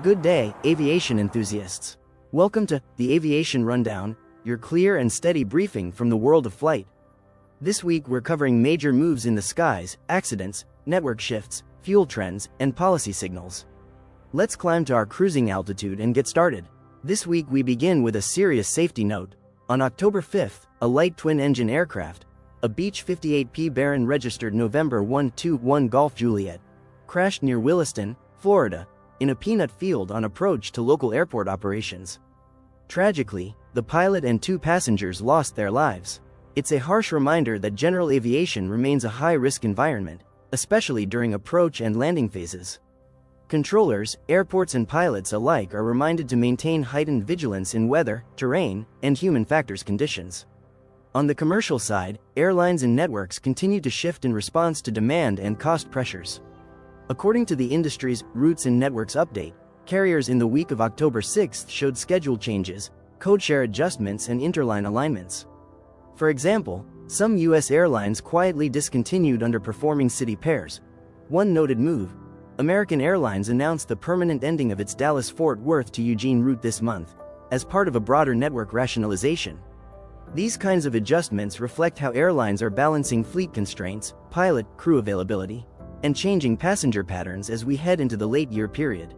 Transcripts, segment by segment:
Good day, aviation enthusiasts. Welcome to the Aviation Rundown, your clear and steady briefing from the world of flight. This week we're covering major moves in the skies, accidents, network shifts, fuel trends, and policy signals. Let's climb to our cruising altitude and get started. This week we begin with a serious safety note. On October 5th, a light twin-engine aircraft, a Beech 58P Baron registered November 121 Golf Juliet, crashed near Williston, Florida, in a peanut field on approach to local airport operations. Tragically, the pilot and 2 passengers lost their lives. It's a harsh reminder that general aviation remains a high-risk environment, especially during approach and landing phases. Controllers, airports and pilots alike are reminded to maintain heightened vigilance in weather, terrain, and human factors conditions. On the commercial side, airlines and networks continue to shift in response to demand and cost pressures. According to the industry's Routes and Networks update, carriers in the week of October 6 showed schedule changes, codeshare adjustments and interline alignments. For example, some U.S. airlines quietly discontinued underperforming city pairs. One noted move: American Airlines announced the permanent ending of its Dallas-Fort Worth to Eugene route this month, as part of a broader network rationalization. These kinds of adjustments reflect how airlines are balancing fleet constraints, pilot-crew availability, and changing passenger patterns as we head into the late year period.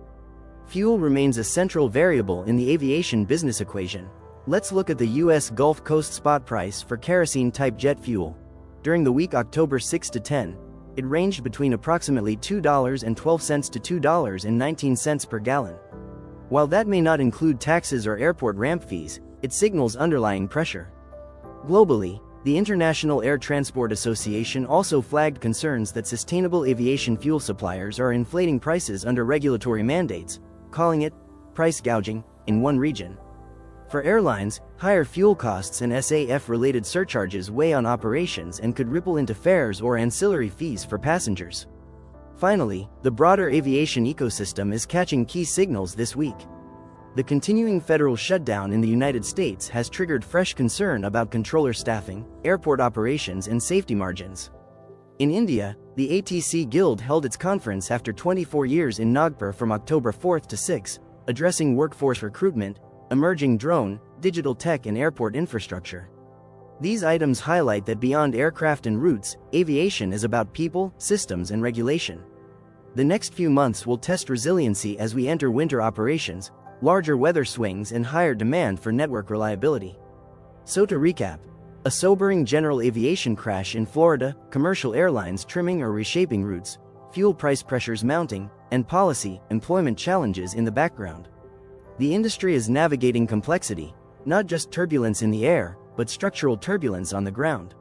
Fuel remains a central variable in the aviation business equation. Let's look at the U.S. Gulf Coast spot price for kerosene-type jet fuel. During the week October 6 to 10, it ranged between approximately $2.12 to $2.19 per gallon. While that may not include taxes or airport ramp fees, it signals underlying pressure. Globally, the International Air Transport Association also flagged concerns that sustainable aviation fuel suppliers are inflating prices under regulatory mandates, calling it price gouging in one region. For airlines, higher fuel costs and SAF-related surcharges weigh on operations and could ripple into fares or ancillary fees for passengers. Finally, the broader aviation ecosystem is catching key signals this week. The continuing federal shutdown in the United States has triggered fresh concern about controller staffing, airport operations and safety margins. In India, the ATC Guild held its conference after 24 years in Nagpur from October 4 to 6, addressing workforce recruitment, emerging drone, digital tech and airport infrastructure. These items highlight that beyond aircraft and routes, aviation is about people, systems and regulation. The next few months will test resiliency as we enter winter operations, larger weather swings and higher demand for network reliability. So to recap, a sobering general aviation crash in Florida, commercial airlines trimming or reshaping routes, fuel price pressures mounting, and policy, employment challenges in the background. The industry is navigating complexity, not just turbulence in the air, but structural turbulence on the ground.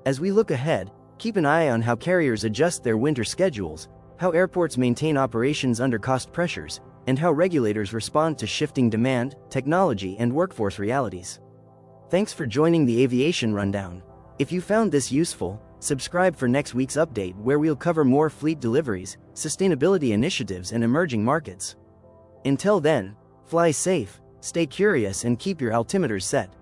As we look ahead, keep an eye on how carriers adjust their winter schedules, how airports maintain operations under cost pressures, and how regulators respond to shifting demand, technology, and workforce realities. Thanks for joining the Aviation Rundown. If you found this useful, subscribe for next week's update where we'll cover more fleet deliveries, sustainability initiatives, and emerging markets. Until then, fly safe, stay curious, and keep your altimeters set.